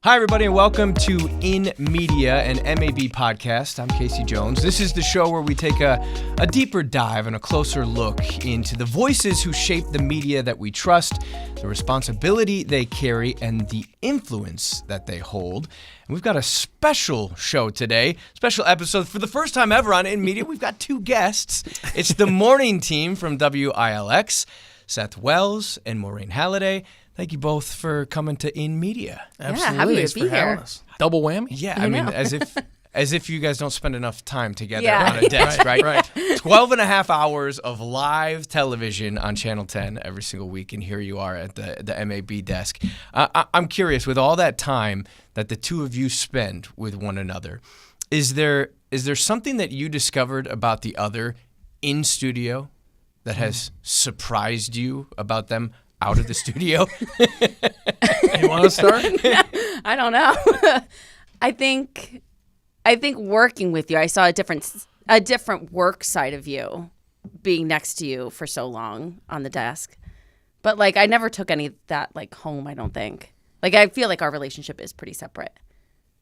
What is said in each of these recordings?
Hi, everybody, and welcome to In Media, an MAB podcast. I'm Casey Jones. This is the show where we take a deeper dive and a closer look into the voices who shape the media that we trust, the responsibility they carry, and the influence that they hold. And we've got a special show today, special episode. For the first time ever on In Media, we've got two guests. It's the morning team from WILX, Seth Wells and Maureen Halliday. Thank you both for coming to In Media. Absolutely. Happy Thanks to for be having here. us. Double whammy. Yeah, I mean, as if you guys don't spend enough time together Yeah. on a desk, right? Right. 12 and a half hours of live television on Channel 10 every single week, and here you are at the MAB desk. I'm curious, with all that time that the two of you spend with one another, is there something that you discovered about the other in studio that has surprised you about them out of the studio? You want to start? I don't know. I think working with you, I saw a different work side of you being next to you for so long on the desk. But like I never took any of that like home, I don't think. Like I feel like our relationship is pretty separate.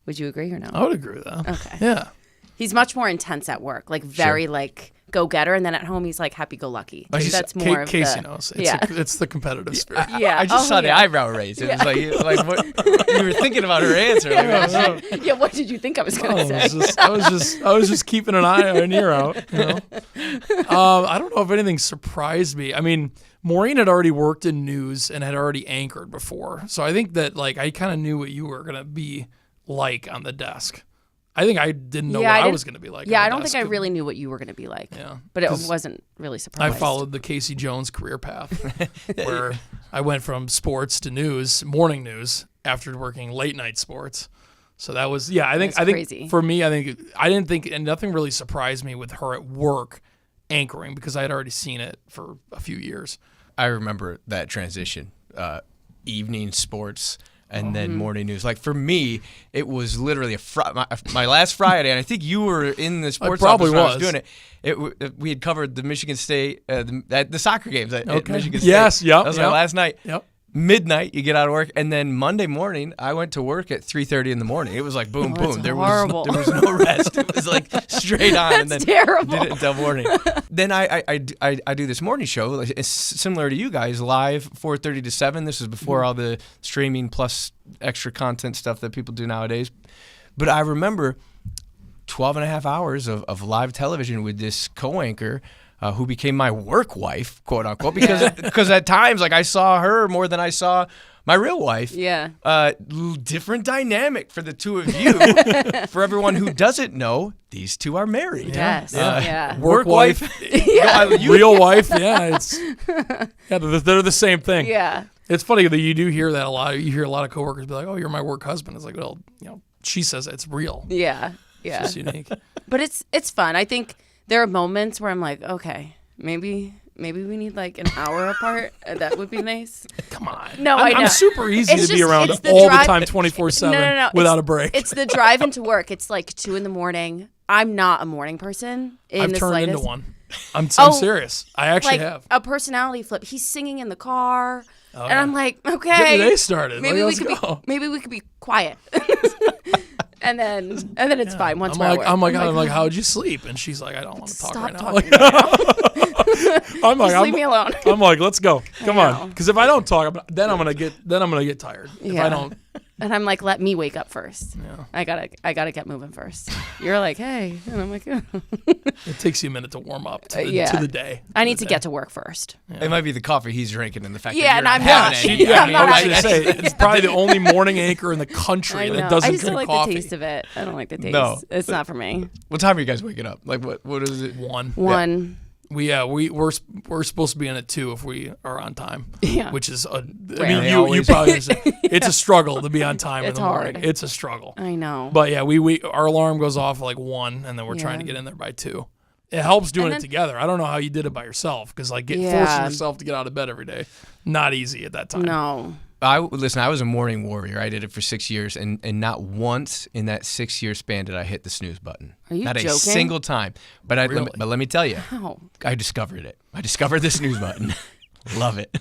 Would you agree or no? I would agree with that. Okay. Yeah. He's much more intense at work, like very like go-getter, and then at home he's like happy-go-lucky. That's more of Casey the, knows. Yeah. It's the competitive spirit. Yeah. I just saw the eyebrow raise. It was like what, you were thinking about her answer. Yeah, what did you think I was going to say? I was just keeping an eye or an ear out. You know? I don't know if anything surprised me. I mean, Maureen had already worked in news and had already anchored before, so I think that like I kind of knew what you were gonna be like on the desk. I think I didn't know what I was going to be like. Yeah, I don't think I really knew what you were going to be like. Yeah, but it wasn't really surprising. I followed the Casey Jones career path, where I went from sports to news, morning news, after working late night sports. So that was I think crazy. For me, I didn't think, and nothing really surprised me with her at work anchoring because I had already seen it for a few years. I remember that transition, evening sports and then morning news. Like for me, it was literally my last Friday, and I think you were in the sports office when I was doing it. We had covered the Michigan State, the soccer games at Michigan State. Yes, yep. That was my last night. Yep. Midnight, you get out of work, and then Monday morning, I went to work at 3:30 in the morning. It was like boom, boom. There was no rest. It was like straight on, and then terrible. did it until morning. Then I do this morning show. It's similar to you guys, live 4:30 to 7. This is before all the streaming plus extra content stuff that people do nowadays. But I remember 12 and a half hours of live television with this co-anchor. Who became my work wife, quote unquote, because at times like I saw her more than I saw my real wife. Yeah. Different dynamic for the two of you. For everyone who doesn't know, these two are married. Yes. Yeah. Work wife, real wife. Yeah, they're the same thing. Yeah. It's funny that you do hear that a lot. You hear a lot of coworkers be like, "Oh, you're my work husband." It's like, well, she says it's real. Yeah. Yeah. It's just unique. But it's fun. I think there are moments where I'm like, okay, maybe we need like an hour apart. That would be nice. Come on. No, I know. I'm super easy It's to be just- around it's the all drive- the time, 24/7, No. without a break. It's the drive into work. It's like 2 a.m. I'm not a morning person. I've the turned slightest. into one. I'm Oh, serious. I actually like have. a personality flip. He's singing in the car, and yeah. I'm like, Get okay, the day started. maybe Let's we could go. be maybe we could be quiet. And then it's fine once we're at work. I'm like, how'd you sleep? And she's like, I don't want to talk Stop right now. talking right I'm like, Just leave me alone. I'm like, let's go. Come I on, know. because if I don't talk, then I'm gonna get tired. If Yeah. I don't, And I'm like, let me wake up first. Yeah. I gotta get moving first. You're like, hey, and I'm like, it takes you a minute to warm up to the day. I need to get to work first. It might be the coffee he's drinking and the fact Yeah, that and you're I'm having not. any. Yeah, I mean, I'm I not. was gonna say it's probably the only morning anchor in the I country know. that doesn't I just don't drink like coffee. the taste of it. I don't like the taste. No. It's not for me. What time are you guys waking up? Like what is it? One. We're supposed to be in at 2 if we are on time. Yeah. Which is I Rarely. mean you probably understand. It's a struggle to be on time in It's the morning. hard. It's a struggle. I know. But yeah, we our alarm goes off at like 1 and then we're trying to get in there by 2. It helps doing it together. I don't know how you did it by yourself because like forcing yourself to get out of bed every day, not easy at that time. No. Listen, I was a morning warrior. I did it for 6 years, and not once in that 6-year span did I hit the snooze button. Are you not joking? a single time. But let me tell you, How? I discovered it. I discovered the snooze button. Love it.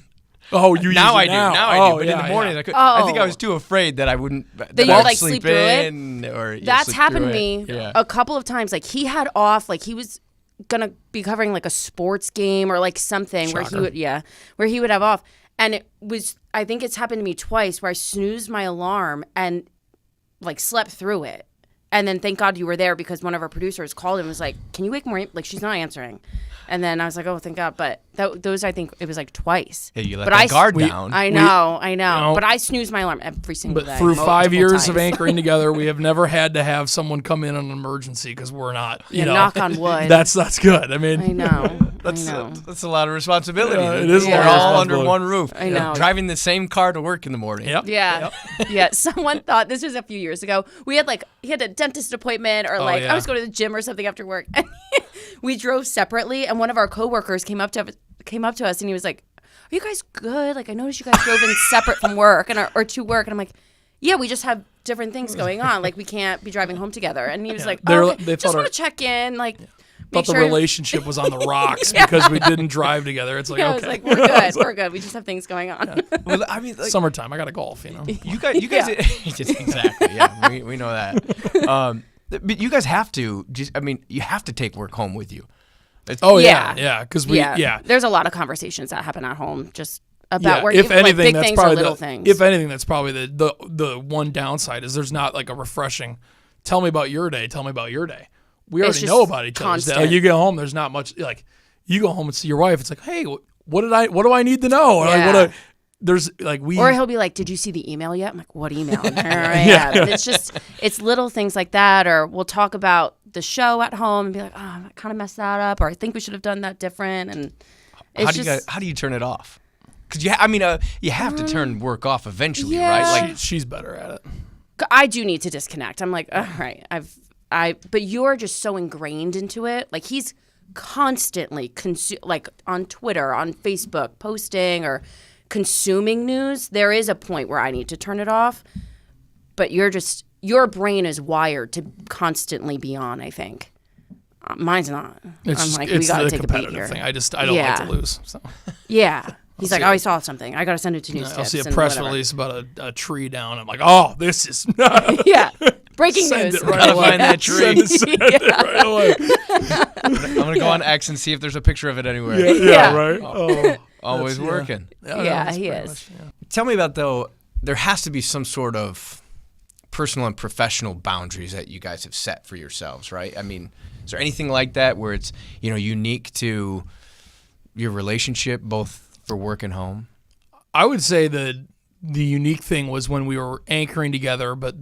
Oh, you now use I it do. now. Now I do. But in the morning, I could. I think I Oh. was too afraid that I wouldn't. That That you I would, would like, sleep through in, or That's sleep happened through to it. me Yeah. a couple of times. Like he had off, like he was gonna be covering like a sports game or like something where Shocker. he would have off. And it was, I think it's happened to me twice where I snoozed my alarm and like slept through it. And then thank God you were there because one of our producers called and was like, "Can you wake Maureen?" Like she's not answering. And then I was like, "Oh, thank God." But those, I think it was like twice. Yeah, you let But that guard we- down. I know. know, But I snooze my alarm every single But day. through 5 multiple years of times. anchoring together, we have never had to have someone come in on an emergency because we're not. You Yeah, know, knock on wood. That's good. I mean, I know. That's I know. that's a lot of responsibility. Yeah, it is a lot We're of all under responsibility. one roof. I know. Driving the same car to work in the morning. Yep. Yeah. Yeah. Someone thought, this was a few years ago, he had a dentist appointment or I yeah. was going to the gym or something after work. And we drove separately and one of our coworkers came up to us and he was like, "Are you guys good? Like I noticed you guys drove in separate from work or to work." And I'm like, "Yeah, we just have different things going on. Like we can't be driving home together." And he was like, "Oh, okay. They Just thought want to check in, like thought make the sure." relationship was on the rocks because we didn't drive together. It's like, Yeah, I okay. was like, we're good. We just have things going on. Well, I mean, like, Summertime, I got to golf, you know. you guys, exactly. Yeah, we know that. But you guys have to. You have to take work home with you. Oh Yeah. yeah, because There's a lot of conversations that happen at home just about yeah, work. if anything, like big that's things or probably little the, things. If anything, that's probably the one downside is there's not like a refreshing. Tell me about your day. Tell me about your day. We It's already just know about each other's day. constant. Like, you get home, there's not much. Like you go home and see your wife. It's like, hey, what do I need to know? Or Yeah. there's like we. Or he'll be like, "Did you see the email yet?" I'm like, "What email?" Yeah. It's little things like that. Or we'll talk about the show at home and be like, "Oh, I kind of messed that up," or "I think we should have done that different." And it's How do you turn it off? Because you have to turn work off eventually, yeah. right? Like She's better at it. I do need to disconnect. I'm like, all right, but you're just so ingrained into it. Like he's constantly like on Twitter, on Facebook, posting or consuming news. There is a point where I need to turn it off, but your brain is wired to constantly be on, I think. Mine's not. I'm like, we It's gotta the take a beat competitive here. thing. I don't Yeah. like to lose. So. Yeah. He's like, see "Oh, I saw something. I got to send it to news I'll tips see a and press whatever." release about a tree down. I'm like, oh, this is Yeah. Breaking send news. it right Gotta away. find that tree. Send it right away. I'm gonna go on X and see if there's a picture of it anywhere. Yeah. Right. Oh, Always that's- working. Yeah, that's he pretty is. much, yeah. Tell me about though. There has to be some sort of personal and professional boundaries that you guys have set for yourselves, right? I mean, is there anything like that where it's unique to your relationship, both for work and home? I would say the unique thing was when we were anchoring together, but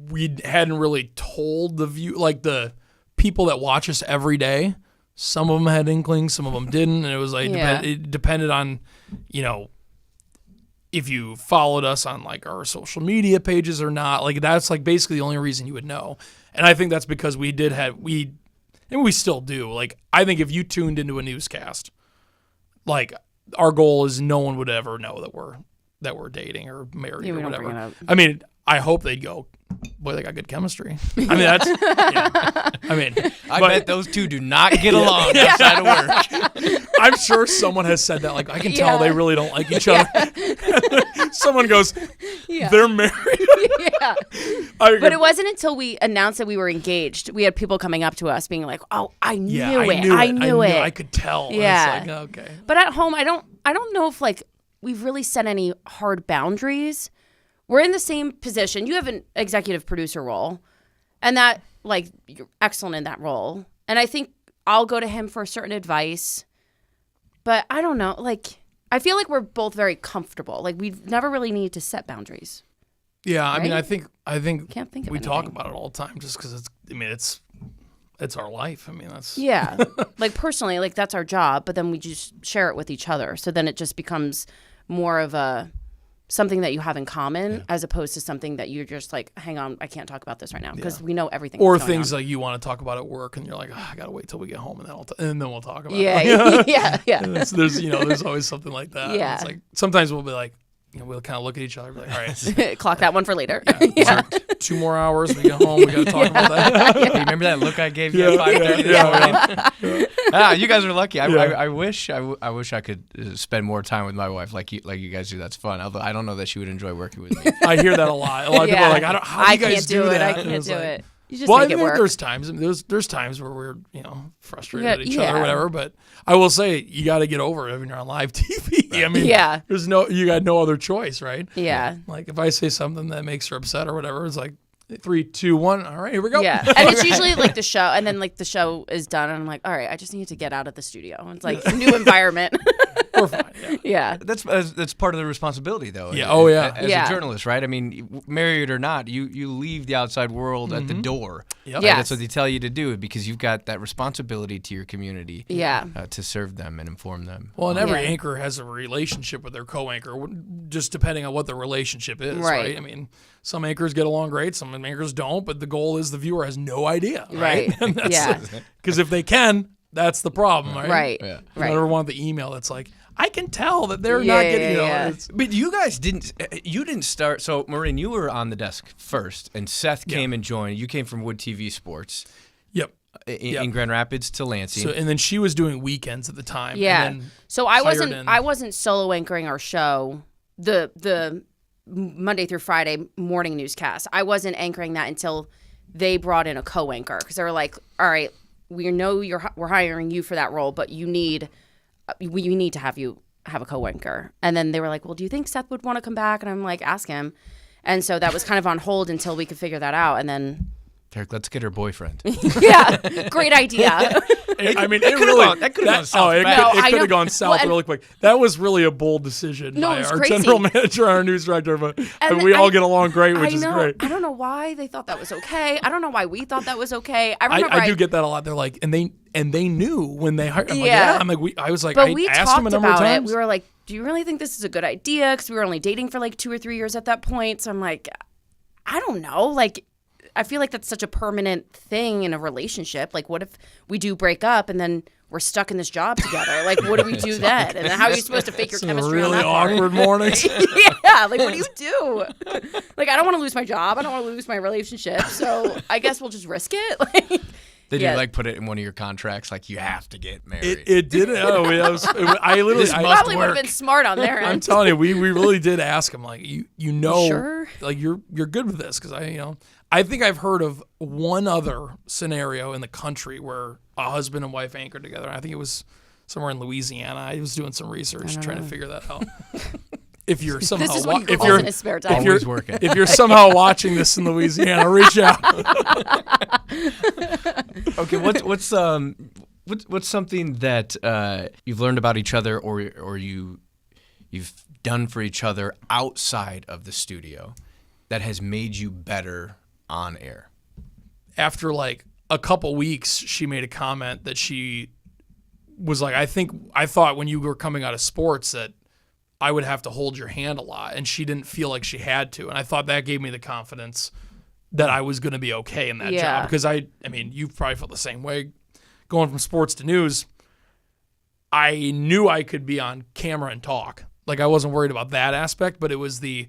we hadn't really told the people that watch us every day. Some of them had inklings, some of them didn't, and it was like Yeah. it depended on, if you followed us on like our social media pages or not. Like that's like basically the only reason you would know. And I think that's because we still do. Like I think if you tuned into a newscast, like our goal is no one would ever know that we're dating or married Yeah, or we don't bring whatever. it up. I mean, I hope they'd go, boy, they got good chemistry. I mean, that's, yeah. I mean, I but bet those two do not get along outside of work. I'm sure someone has said that. Like, I can tell they really don't like each other. Someone goes, they're married. Yeah. But it wasn't until we announced that we were engaged. We had people coming up to us being like, "Oh, I knew it. I knew it. I could tell. Yeah. And it's like, okay. But at home, I don't know if like we've really set any hard boundaries. We're in the same position. You have an executive producer role, and that like you're excellent in that role. And I think I'll go to him for certain advice. But I don't know. Like I feel like we're both very comfortable. Like we've never really needed to set boundaries. Yeah, I mean, Right? I think Can't think of we talk anything. about it all the time just because it's our life. I mean, that's Yeah. Like personally, like that's our job, but then we just share it with each other. So then it just becomes more of a something that you have in common as opposed to something that you're just like, hang on, I can't talk about this right now because we know everything. or that's going things on. like you want to talk about at work and you're like, I gotta wait till we get home and then we'll talk about Yeah, it. yeah, yeah. There's always something like that. Yeah. It's like sometimes we'll be like, we'll kind of look at each other and be like, all right. Clock that one for later. Yeah. 2 more hours. We get home. We got to talk about that. Hey, remember that look I gave you at 5:30 this morning? You guys are lucky. I wish I could spend more time with my wife like you guys do. That's fun. Although I don't know that she would enjoy working with me. I hear that a lot. A lot of people are like, how do you guys do that? I can't do it. You just Well, make it work. there's times where we're frustrated at each other or whatever. But I will say you got to get over it when you're on live TV. I mean, you got no other choice, right? Yeah. Like if I say something that makes her upset or whatever, it's like 3, 2, 1. All right, here we go. Yeah, and it's usually like the show, and then like the show is done, and I'm like, all right, I just need to get out of the studio. It's like a new environment. We're fine. Yeah. That's part of the responsibility, though. Yeah. Oh, yeah. As a journalist, right? I mean, married or not, you leave the outside world at the door. Yep. Right? Yes. That's what they tell you to do because you've got that responsibility to your community. Yeah. To serve them and inform them. Well, and every anchor has a relationship with their co-anchor, just depending on what the relationship is, right? I mean, some anchors get along great, some anchors don't, but the goal is the viewer has no idea, right? Because if they can, that's the problem, right? Right. Yeah. You never want the email that's like, I can tell that they're not getting, But you guys didn't start. So, Maureen, you were on the desk first, and Seth came and joined. You came from Wood TV Sports. Yep. In Grand Rapids to Lansing. So, and then she was doing weekends at the time. Yeah. And then so I wasn't solo anchoring our show, the Monday through Friday morning newscast. I wasn't anchoring that until they brought in a co-anchor because they were like, all right, we know we're hiring you for that role, but we need to have you have a co-anchor. And then they were like, well, do you think Seth would want to come back? And I'm like, ask him. And so that was kind of on hold until we could figure that out. And then Derek, let's get her boyfriend. Yeah, great idea. I mean, it could have gone south. It could have gone south really quick. That was really a bold decision by our general manager and our news director, but we all get along great, which is great. I don't know why they thought that was okay. I don't know why we thought that was okay. I do get that a lot. They're like, and they knew when they hired. I'm I was like, but I we asked them a number of times. We were like, do you really think this is a good idea? Because we were only dating for like 2 or 3 years at that point. So I'm like, I don't know. Like, I feel like that's such a permanent thing in a relationship. Like, what if we do break up and then we're stuck in this job together? Like, what do we do then? And then how are you supposed to fake your chemistry really on that awkward mornings. Yeah, like, what do you do? Like, I don't want to lose my job. I don't want to lose my relationship. So I guess we'll just risk it. Like, did you like put it in one of your contracts? Like, you have to get married. It didn't. I literally probably would have been smart on their end. I'm telling you, we really did ask him. Like, you know, sure? Like you're good with this because I think I've heard of one other scenario in the country where a husband and wife anchored together. I think it was somewhere in Louisiana. I was doing some research trying to figure that out. If you're somehow in his spare time. Always working. If you're somehow watching this in Louisiana, reach out. Okay, what's something that you've learned about each other or you've done for each other outside of the studio that has made you better on air? After like a couple weeks, she made a comment that she was like, I thought when you were coming out of sports that I would have to hold your hand a lot, and she didn't feel like she had to. And I thought that gave me the confidence that I was going to be okay in that job. Because I mean, you probably felt the same way. Going from sports to news, I knew I could be on camera and talk. Like, I wasn't worried about that aspect, but it was the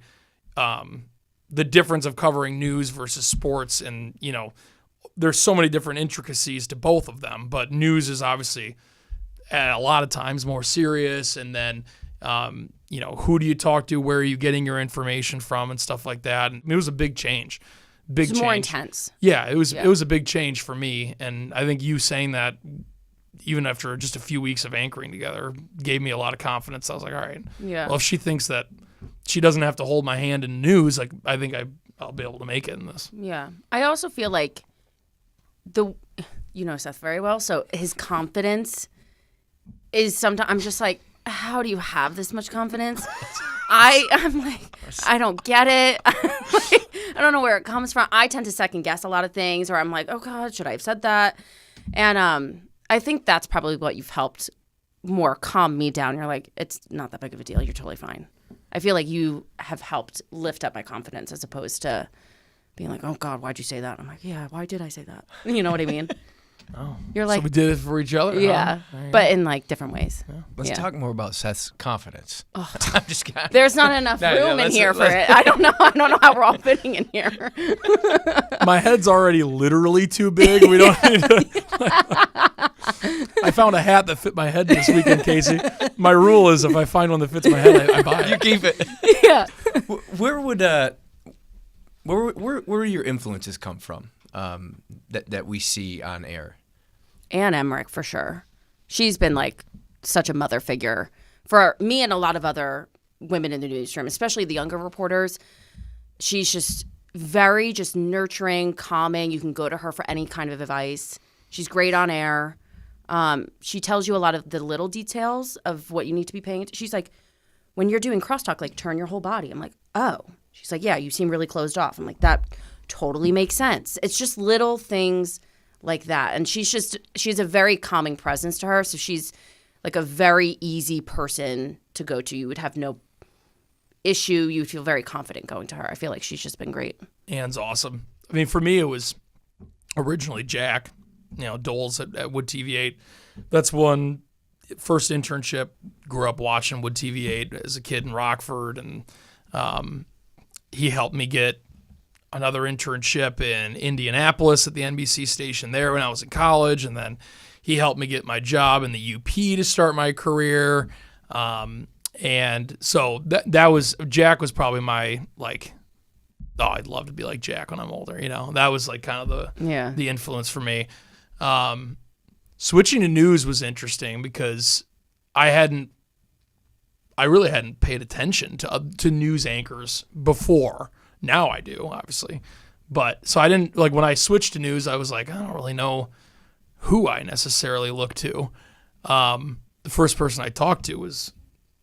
difference of covering news versus sports. And, there's so many different intricacies to both of them, but news is obviously a lot of times more serious. And then, who do you talk to? Where are you getting your information from and stuff like that? And it was a big change. It was more intense. Yeah, it was a big change for me. And I think you saying that even after just a few weeks of anchoring together gave me a lot of confidence. I was like, all right, well, if she thinks that she doesn't have to hold my hand in news, like, I think I'll be able to make it in this. Yeah. I also feel like you know Seth very well, so his confidence is sometimes, I'm just like, how do you have this much confidence? I'm like, I don't get it. I don't know where it comes from. I tend to second guess a lot of things, or I'm like, oh God, should I have said that? And I think that's probably what you've helped more calm me down. You're like, it's not that big of a deal. You're totally fine. I feel like you have helped lift up my confidence as opposed to being like, oh God, why'd you say that? I'm like, yeah, why did I say that? You know what I mean? Oh, You're like, so we did it for each other. yeah, Huh? but in like different ways. Let's Yeah. talk more about Seth's confidence. I'm just kidding. There's not enough room in here for it. I don't know how we're all fitting in here. My head's already literally too big. We don't need to. I found a hat that fit my head this weekend, Casey. My rule is if I find one that fits my head, I buy it. You keep it. Yeah. Where would where your influences come from that we see on air? Ann Emmerich, for sure. She's been like such a mother figure for me and a lot of other women in the newsroom, especially the younger reporters. She's just very just nurturing, calming. You can go to her for any kind of advice. She's great on air. She tells you a lot of the little details of what you need to be paying attention. She's like, when you're doing crosstalk, like turn your whole body. I'm like, oh. She's like, yeah, you seem really closed off. I'm like, that totally makes sense. It's just little things like that. And she has a very calming presence to her. So she's like a very easy person to go to. You would have no issue. You would feel very confident going to her. I feel like she's just been great. Ann's awesome. I mean, for me, it was originally Jack, Doles at Wood TV8. That's one first internship. Grew up watching Wood TV8 as a kid in Rockford, and he helped me get another internship in Indianapolis at the NBC station there when I was in college, and then he helped me get my job in the UP to start my career. And so Jack was probably my I'd love to be like Jack when I'm older. That was like kind of the influence for me. Switching to news was interesting because I really hadn't paid attention to news anchors before. Now I do, obviously. But so I didn't, when I switched to news, I was like, I don't really know who I necessarily look to. The first person I talked to was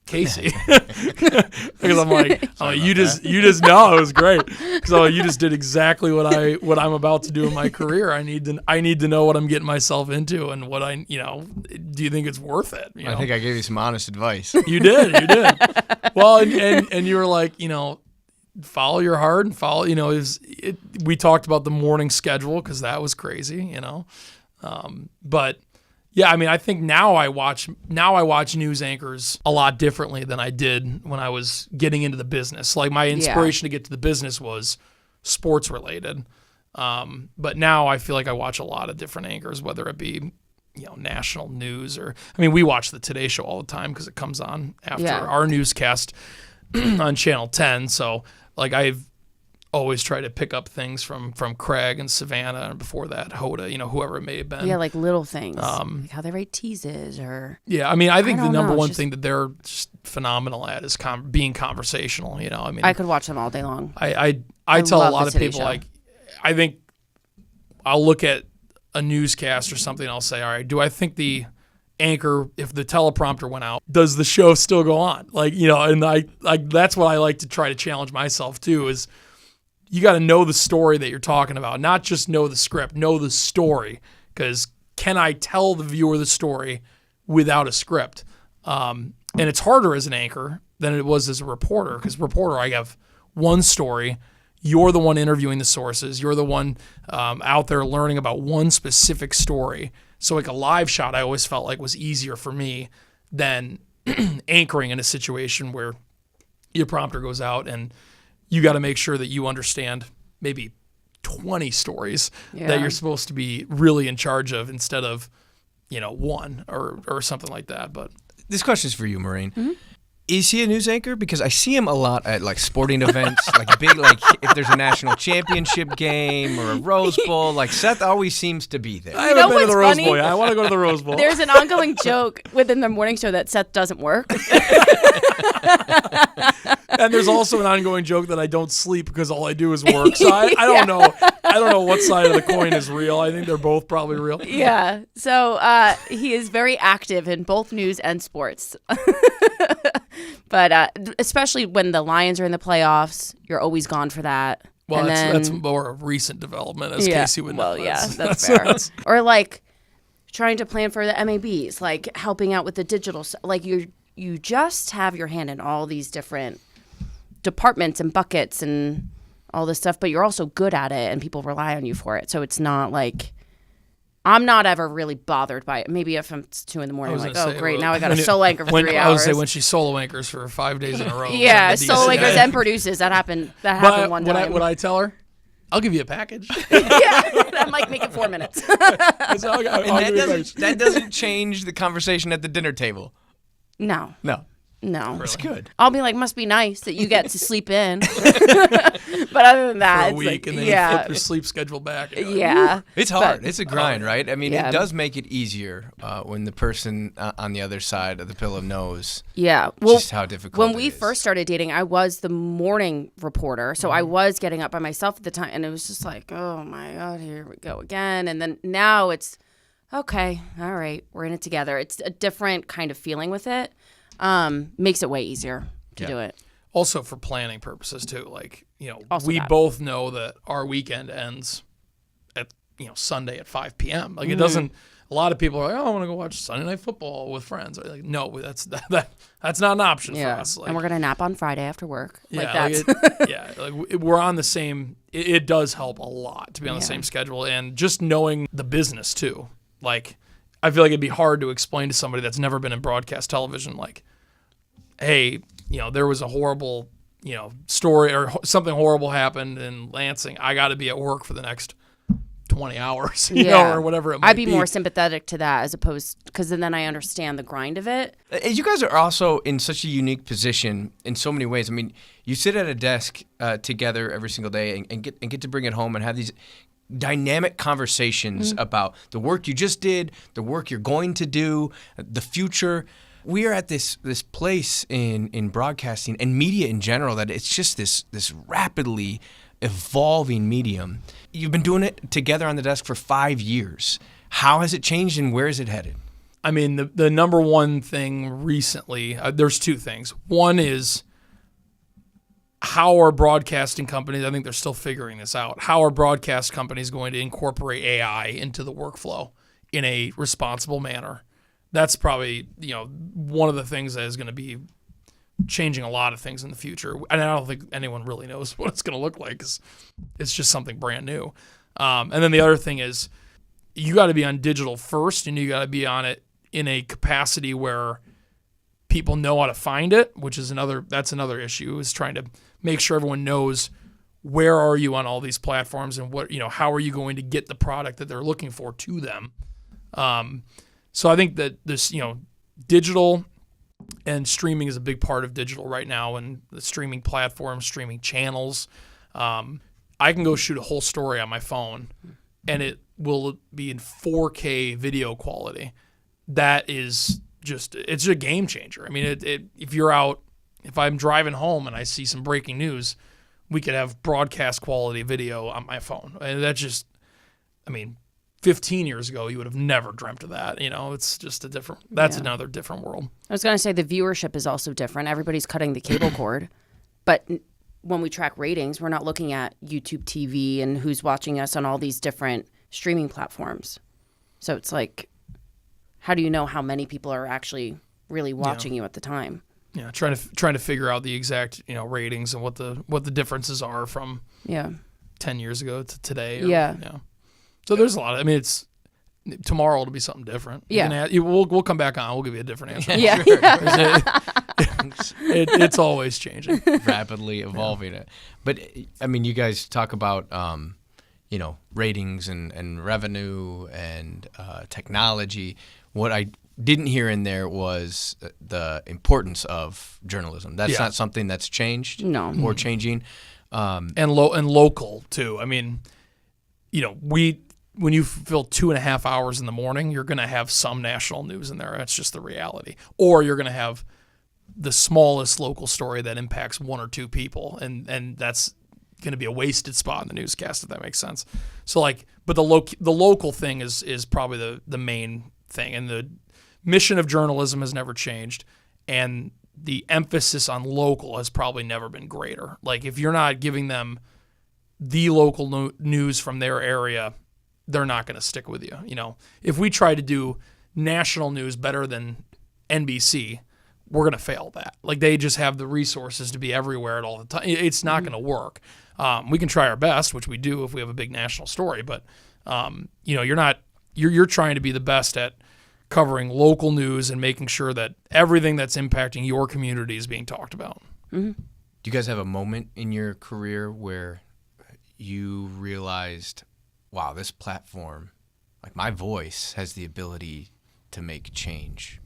Casey. Because I'm like, you just know it was great. Because you just did exactly what I'm about to do in my career. I need to know what I'm getting myself into and what do you think it's worth it? I think I gave you some honest advice. You did. Well, and you were like, follow your heart and follow, we talked about the morning schedule because that was crazy, but yeah, I mean, I think now I watch news anchors a lot differently than I did when I was getting into the business. Like my inspiration to get to the business was sports related. But now I feel like I watch a lot of different anchors, whether it be, national news we watch the Today Show all the time because it comes on after our newscast on Channel 10. So I've always tried to pick up things from Craig and Savannah, and before that Hoda, whoever it may have been. Yeah, like little things, like how they write teases or. Yeah, I think the number one thing that they're just phenomenal at is being conversational. I could watch them all day long. I tell a lot of people I think I'll look at a newscast or something, and I'll say, all right, do I think the anchor, if the teleprompter went out, does the show still go on? And that's what I like to try to challenge myself too, is you got to know the story that you're talking about, not just know the script, know the story. Because can I tell the viewer the story without a script? And it's harder as an anchor than it was as a reporter, because reporter, I have one story. You're the one interviewing the sources. You're the one out there learning about one specific story. So a live shot I always felt like was easier for me than anchoring in a situation where your prompter goes out and you got to make sure that you understand maybe 20 stories that you're supposed to be really in charge of instead of, one or something like that. But this question is for you, Maureen. Mm-hmm. Is he a news anchor? Because I see him a lot at sporting events, big, if there's a national championship game or a Rose Bowl. Seth always seems to be there. I haven't been to the Rose Bowl. I want to go to the Rose Bowl. There's an ongoing joke within the morning show that Seth doesn't work. And there's also an ongoing joke that I don't sleep because all I do is work. So I don't know. I don't know what side of the coin is real. I think they're both probably real. Yeah. So he is very active in both news and sports. But especially when the Lions are in the playoffs, you're always gone for that. Well, that's more a recent development, as Casey would know. Well, yeah, that's fair. Or trying to plan for the MABs, helping out with the digital stuff. You just have your hand in all these different departments and buckets and all this stuff, but you're also good at it and people rely on you for it. So it's not I'm not ever really bothered by it. Maybe if it's 2 a.m, I'm like, oh, great, now I got a solo anchor for 3 hours. I would say when she solo anchors for 5 days in a row. Yeah, solo anchors and produces. That happened one time. Would I tell her? I'll give you a package. Yeah, I'm like, make it 4 minutes. That doesn't change the conversation at the dinner table. No. Really? It's good. I'll be like, must be nice that you get to sleep in. But other than that, for a week, like, and then you flip your sleep schedule back. Yeah. It's hard. It's a grind, right? I mean, it does make it easier when the person on the other side of the pillow knows just how difficult when we first started dating, I was the morning reporter. So I was getting up by myself at the time. And it was just like, oh, my God, here we go again. And then now it's, okay, all right, we're in it together. It's a different kind of feeling with it. Makes it way easier to do it. Also for planning purposes too, like, Also both know that our weekend ends at, Sunday at 5 p.m. Like it doesn't, a lot of people are like, oh, I want to go watch Sunday Night Football with friends. Like, no, that's not an option for us. Like, and we're going to nap on Friday after work. We're on the same, it does help a lot to be on the same schedule, and just knowing the business too. Like, I feel like it'd be hard to explain to somebody that's never been in broadcast television, like, hey, there was a horrible, story or something horrible happened in Lansing. I got to be at work for the next 20 hours, or whatever it might be. I'd be more sympathetic to that as opposed, because then I understand the grind of it. You guys are also in such a unique position in so many ways. I mean, you sit at a desk together every single day and get to bring it home and have these dynamic conversations about the work you just did, the work you're going to do, the future. We are at this place in broadcasting and media in general that it's just this rapidly evolving medium. You've been doing it together on the desk for 5 years. How has it changed and where is it headed? I mean, the number one thing recently, there's 2 things. One is how are broadcasting companies, I think they're still figuring this out, how are broadcast companies going to incorporate AI into the workflow in a responsible manner? That's probably, one of the things that is going to be changing a lot of things in the future. And I don't think anyone really knows what it's going to look like, because it's just something brand new. And then the other thing is you got to be on digital first, and you got to be on it in a capacity where people know how to find it, which is another issue, is trying to make sure everyone knows where are you on all these platforms and what, how are you going to get the product that they're looking for to them. So I think that this, digital and streaming is a big part of digital right now, and the streaming platforms, streaming channels. I can go shoot a whole story on my phone and it will be in 4K video quality. That is it's a game changer. I mean, if I'm driving home and I see some breaking news, we could have broadcast quality video on my phone. And that's just, 15 years ago, you would have never dreamt of that. It's just another different world. I was going to say the viewership is also different. Everybody's cutting the cable cord. But when we track ratings, we're not looking at YouTube TV and who's watching us on all these different streaming platforms. So it's like, how do you know how many people are actually really watching you at the time? Yeah, trying to figure out the exact ratings and what the differences are from 10 years ago to today. So there's a lot. It's tomorrow it'll be something different. Yeah, we'll come back on. We'll give you a different answer. Yeah, it's always changing, rapidly evolving it. But you guys talk about ratings and revenue and technology. What I didn't hear in there was the importance of journalism. That's not something that's changed. No, or changing. And local too. When you fill 2.5 hours in the morning, you're going to have some national news in there. That's just the reality. Or you're going to have the smallest local story that impacts 1 or 2 people, and that's going to be a wasted spot in the newscast, if that makes sense. So but the local thing is probably the main thing, and the mission of journalism has never changed, and the emphasis on local has probably never been greater. Like, if you're not giving them the local news from their area, they're not going to stick with you. If we try to do national news better than NBC, we're going to fail that. Like, they just have the resources to be everywhere at all the time. It's not going to work. We can try our best, which we do if we have a big national story, but you're not you're trying to be the best at covering local news and making sure that everything that's impacting your community is being talked about. Mm-hmm. Do you guys have a moment in your career where you realized, wow, this platform, like my voice, has the ability to make change?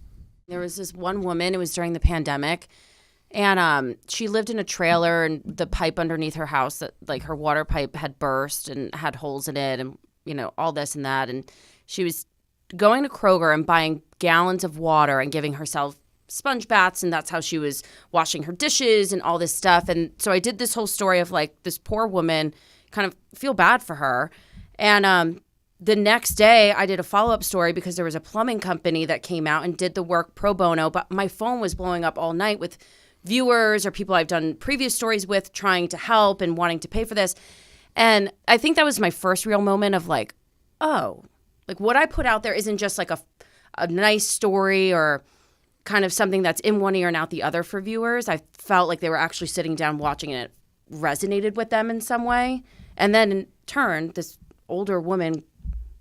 There was this one woman, it was during the pandemic, and she lived in a trailer, and the pipe underneath her house, that like her water pipe had burst and had holes in it, and all this and that. And she was going to Kroger and buying gallons of water and giving herself sponge baths, and that's how she was washing her dishes and all this stuff. And so I did this whole story of like this poor woman, kind of feel bad for her. And the next day I did a follow-up story because there was a plumbing company that came out and did the work pro bono, but my phone was blowing up all night with viewers or people I've done previous stories with trying to help and wanting to pay for this. And I think that was my first real moment of like, oh, like what I put out there isn't just like a nice story or kind of something that's in one ear and out the other for viewers. I felt like they were actually sitting down watching and it resonated with them in some way. And then in turn, this older woman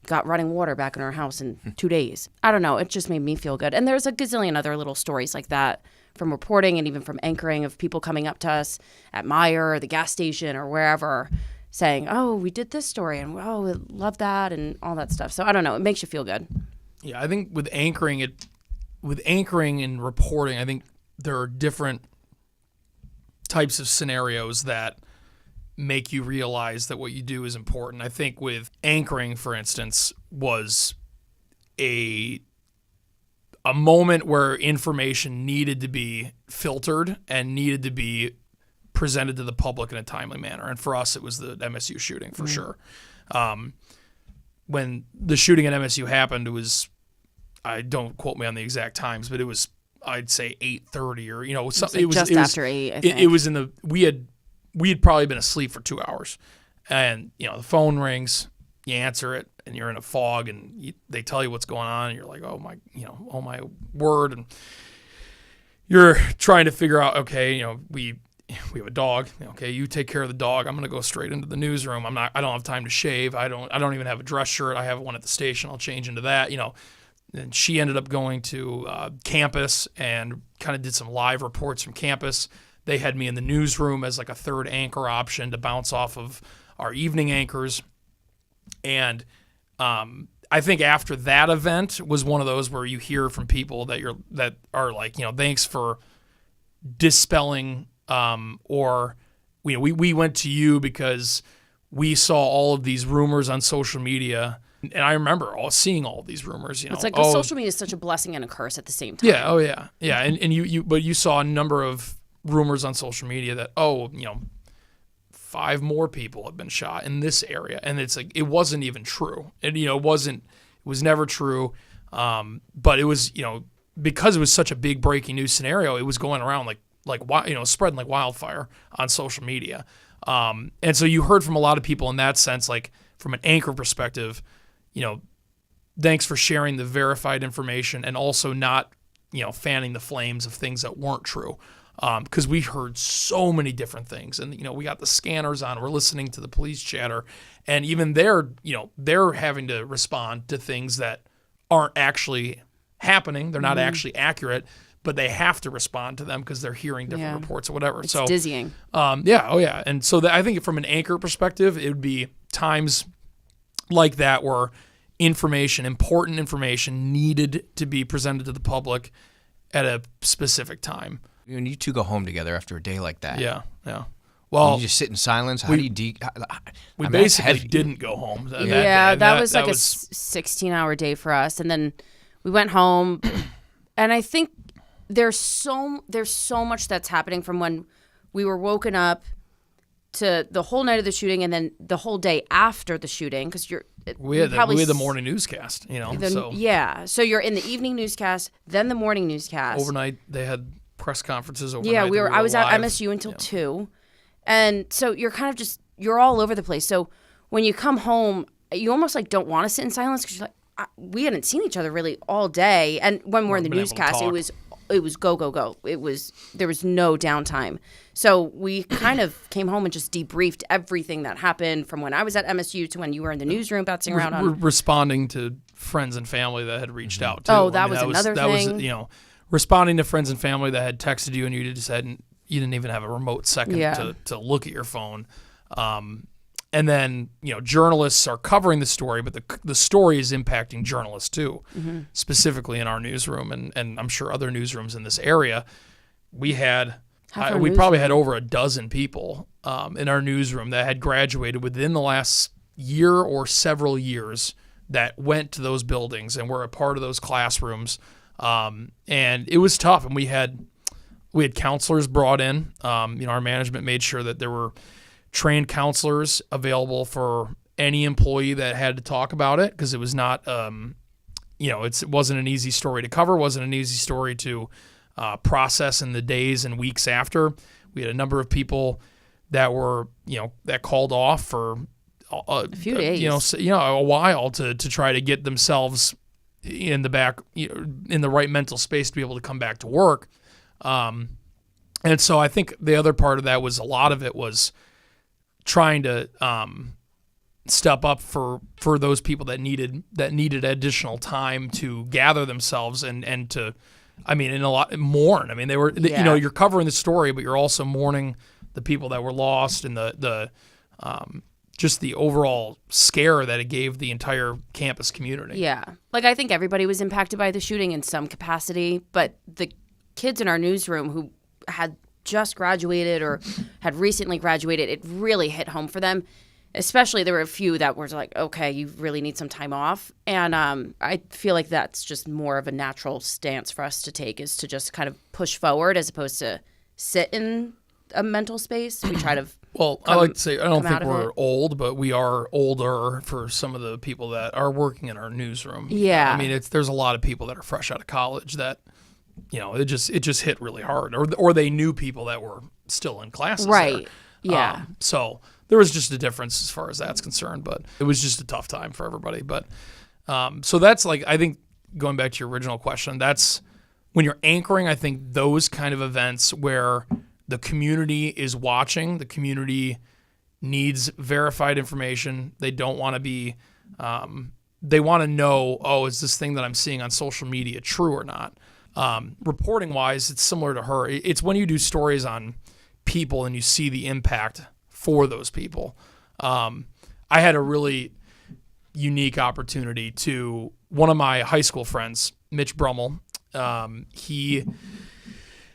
got running water back in her house in 2 days. I don't know. It just made me feel good. And there's a gazillion other little stories like that from reporting and even from anchoring of people coming up to us at Meijer or the gas station or wherever saying, oh, we did this story and oh, we love that and all that stuff. So I don't know. It makes you feel good. Yeah, I think with anchoring and reporting, I think there are different types of scenarios that make you realize that what you do is important. I think with anchoring, for instance, was a moment where information needed to be filtered and needed to be presented to the public in a timely manner. And for us, it was the MSU shooting for sure. When the shooting at MSU happened, it was, I don't quote me on the exact times, but it was, I'd say 8:30 or, something. It was just after 8, I think. It was we had probably been asleep for 2 hours, and the phone rings, you answer it, and you're in a fog, and they tell you what's going on, and you're like, oh my word, and you're trying to figure out, okay, we have a dog, okay, you take care of the dog, I'm gonna go straight into the newsroom. I don't have time to shave. I don't even have a dress shirt. I have one at the station. I'll change into that, And she ended up going to campus and kind of did some live reports from campus. They had me in the newsroom as like a third anchor option to bounce off of our evening anchors. And I think after that event was one of those where you hear from people that are like, thanks for dispelling, or we went to you because we saw all of these rumors on social media. And I remember seeing all of these rumors. It's like social media is such a blessing and a curse at the same time. Yeah. Oh yeah. Yeah. And but you saw a number of rumors on social media that 5 more people have been shot in this area, and it's like it wasn't even true. And it was never true. But it was because it was such a big breaking news scenario, it was going around like spreading like wildfire on social media. And so you heard from a lot of people in that sense, like from an anchor perspective. Thanks for sharing the verified information and also not, fanning the flames of things that weren't true. Because we heard so many different things, and we got the scanners on. We're listening to the police chatter, and even they're having to respond to things that aren't actually happening. They're not actually accurate, but they have to respond to them because they're hearing different reports or whatever. It's dizzying. And so I think from an anchor perspective, it would be times like that where important information needed to be presented to the public at a specific time. When you two go home together after a day like that. Yeah. Well, you just sit in silence. How do you we basically didn't go home. That was like a 16-hour day for us, and then we went home. And I think there's so much that's happening from when we were woken up to the whole night of the shooting, and then the whole day after the shooting, because we had the morning newscast, So you're in the evening newscast, then the morning newscast. Overnight, they had press conferences overnight. Yeah, I was at MSU until 2, and so you're kind of you're all over the place. So when you come home, you almost like don't want to sit in silence because you're like, we hadn't seen each other really all day, and when we're in the newscast, it was go, go, go. There was no downtime. So we kind of came home and just debriefed everything that happened from when I was at MSU to when you were in the newsroom bouncing around on responding to friends and family that had reached out too. Oh, that was another thing. That was, responding to friends and family that had texted you and you didn't even have a remote second to look at your phone. And then, journalists are covering the story, but the story is impacting journalists too, specifically in our newsroom and I'm sure other newsrooms in this area. We probably had over a dozen people in our newsroom that had graduated within the last year or several years that went to those buildings and were a part of those classrooms. And it was tough. And we had counselors brought in. Our management made sure that there were trained counselors available for any employee that had to talk about it, because it was not, it wasn't an easy story to cover, wasn't an easy story to process in the days and weeks after. We had a number of people that were, that called off for a few days, a while to try to get themselves in the back, in the right mental space to be able to come back to work. And so I think the other part of that was a lot of it was trying to step up for those people that needed additional time to gather themselves and to, mourn. They were, you're covering the story, but you're also mourning the people that were lost and the just the overall scare that it gave the entire campus community. Yeah. I think everybody was impacted by the shooting in some capacity, but the kids in our newsroom who had just graduated or had recently graduated, it really hit home for them. Especially there were a few that were like, okay, you really need some time off. And I feel like that's just more of a natural stance for us to take, is to just kind of push forward as opposed to sit in a mental space. We try to I like to say, I don't think we're old, but we are older for some of the people that are working in our newsroom. Yeah. There's a lot of people that are fresh out of college that, it just hit really hard, or they knew people that were still in classes. Right. There. Yeah. So there was just a difference as far as that's concerned, but it was just a tough time for everybody. But so that's I think going back to your original question, that's when you're anchoring, I think those kind of events where the community is watching, the community needs verified information. They don't want to be, they want to know, is this thing that I'm seeing on social media true or not? Reporting wise, it's similar to her. It's when you do stories on people and you see the impact for those people. I had a really unique opportunity to one of my high school friends, Mitch Brummel. He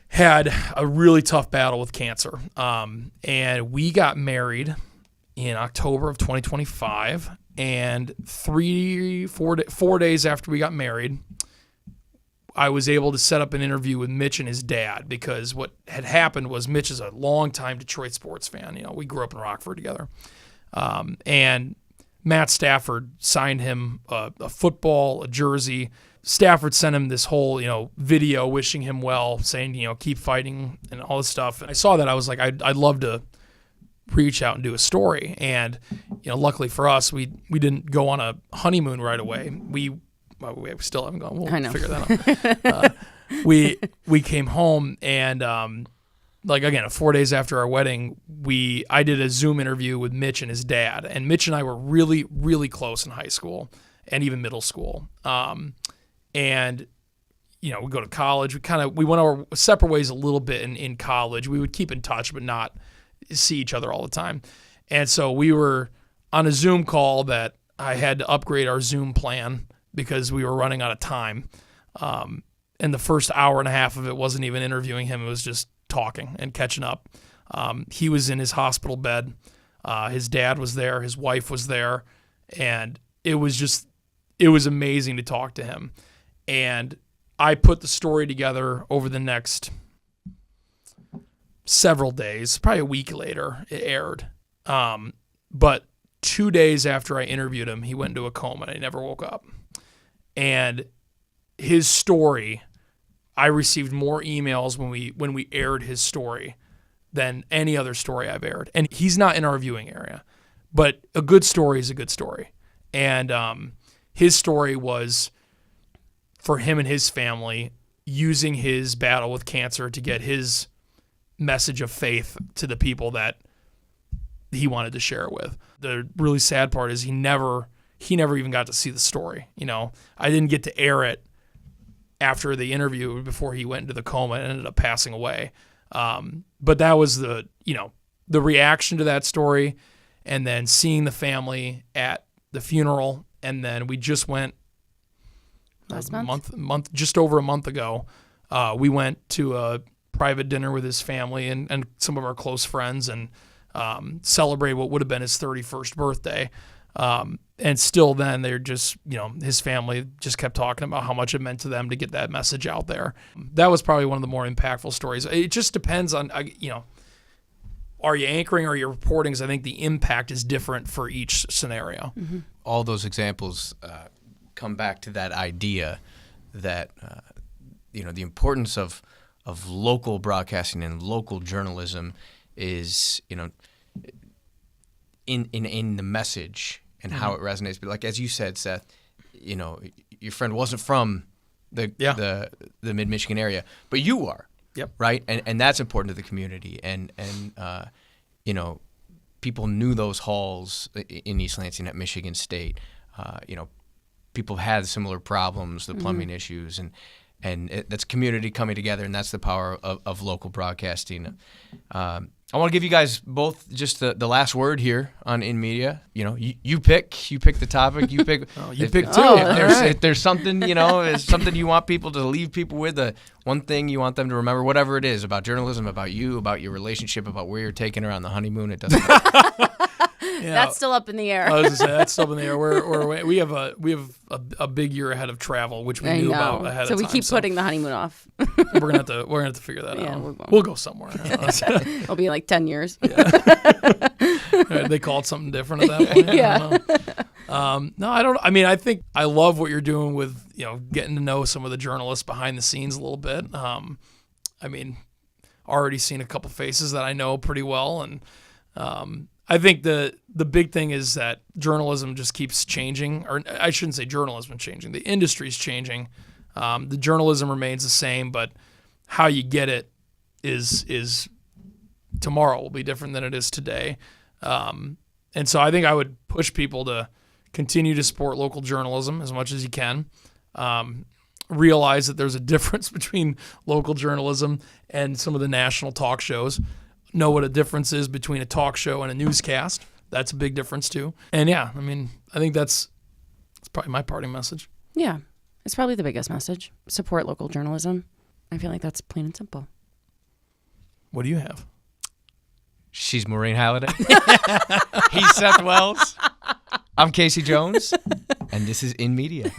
had a really tough battle with cancer. And we got married in October of 2025. And 4 days after we got married, I was able to set up an interview with Mitch and his dad, because what had happened was Mitch is a longtime Detroit sports fan. We grew up in Rockford together. And Matt Stafford signed him a football, a jersey. Stafford sent him this whole, video wishing him well, saying, keep fighting and all this stuff. And I saw that. I was like, I'd love to reach out and do a story. And, luckily for us, we didn't go on a honeymoon right away. We still haven't gone. We'll figure that out. We came home and, again, 4 days after our wedding, I did a Zoom interview with Mitch and his dad. And Mitch and I were really, really close in high school and even middle school. And, we go to college. We went our separate ways a little bit in college. We would keep in touch, but not see each other all the time. And so we were on a Zoom call that I had to upgrade our Zoom plan because we were running out of time. And the first hour and a half of it wasn't even interviewing him. It was just talking and catching up. He was in his hospital bed. His dad was there. His wife was there. And it was amazing to talk to him. And I put the story together over the next several days. Probably a week later, it aired. But 2 days after I interviewed him, he went into a coma and he never woke up. And his story, I received more emails when we aired his story than any other story I've aired. And he's not in our viewing area, but a good story is a good story. And his story was, for him and his family, using his battle with cancer to get his message of faith to the people that he wanted to share it with. The really sad part is he never even got to see the story. I didn't get to air it after the interview before he went into the coma and ended up passing away. But that was the reaction to that story, and then seeing the family at the funeral. And then we just went last month, just over a month ago. We went to a private dinner with his family and some of our close friends, and celebrate what would have been his 31st birthday. And still then they're just, his family just kept talking about how much it meant to them to get that message out there. That was probably one of the more impactful stories. It just depends on, are you anchoring or are you reporting? Because I think the impact is different for each scenario. Mm-hmm. All those examples come back to that idea that, the importance of local broadcasting and local journalism is, in the message and how it resonates. But like, as you said, Seth, your friend wasn't from the mid-Michigan area, but you are. Yep. Right. And that's important to the community. And people knew those halls in East Lansing at Michigan State. People had similar problems, the plumbing issues, and that's community coming together, and that's the power of local broadcasting. I want to give you guys both just the last word here on In Media. You pick the topic. You pick. You pick too. If there's something, is something you want people to leave people with, one thing you want them to remember, whatever it is, about journalism, about you, about your relationship, about where you're taking her on the honeymoon. It doesn't matter. That's still up in the air. I was gonna say that's still up in the air. We have a big year ahead of travel, which we knew about ahead of time. So we keep putting the honeymoon off. we're gonna have to figure that out. We'll go somewhere. It'll be like 10 years. They called something different at that point. Yeah. No, I don't. I mean, I think I love what you're doing with getting to know some of the journalists behind the scenes a little bit. I mean, already seen a couple faces that I know pretty well, and I think the big thing is that journalism just keeps changing, or I shouldn't say journalism is changing. The industry's changing. The journalism remains the same, but how you get it is tomorrow will be different than it is today. And so I think I would push people to continue to support local journalism as much as you can. Realize that there's a difference between local journalism and some of the national talk shows. Know what a difference is between a talk show and a newscast. That's a big difference too. And yeah, I mean, I think that's probably my parting message. Yeah, it's probably the biggest message. Support local journalism. I feel like that's plain and simple. What do you have? She's Maureen Halliday. He's Seth Wells. I'm Casey Jones. And this is In Media.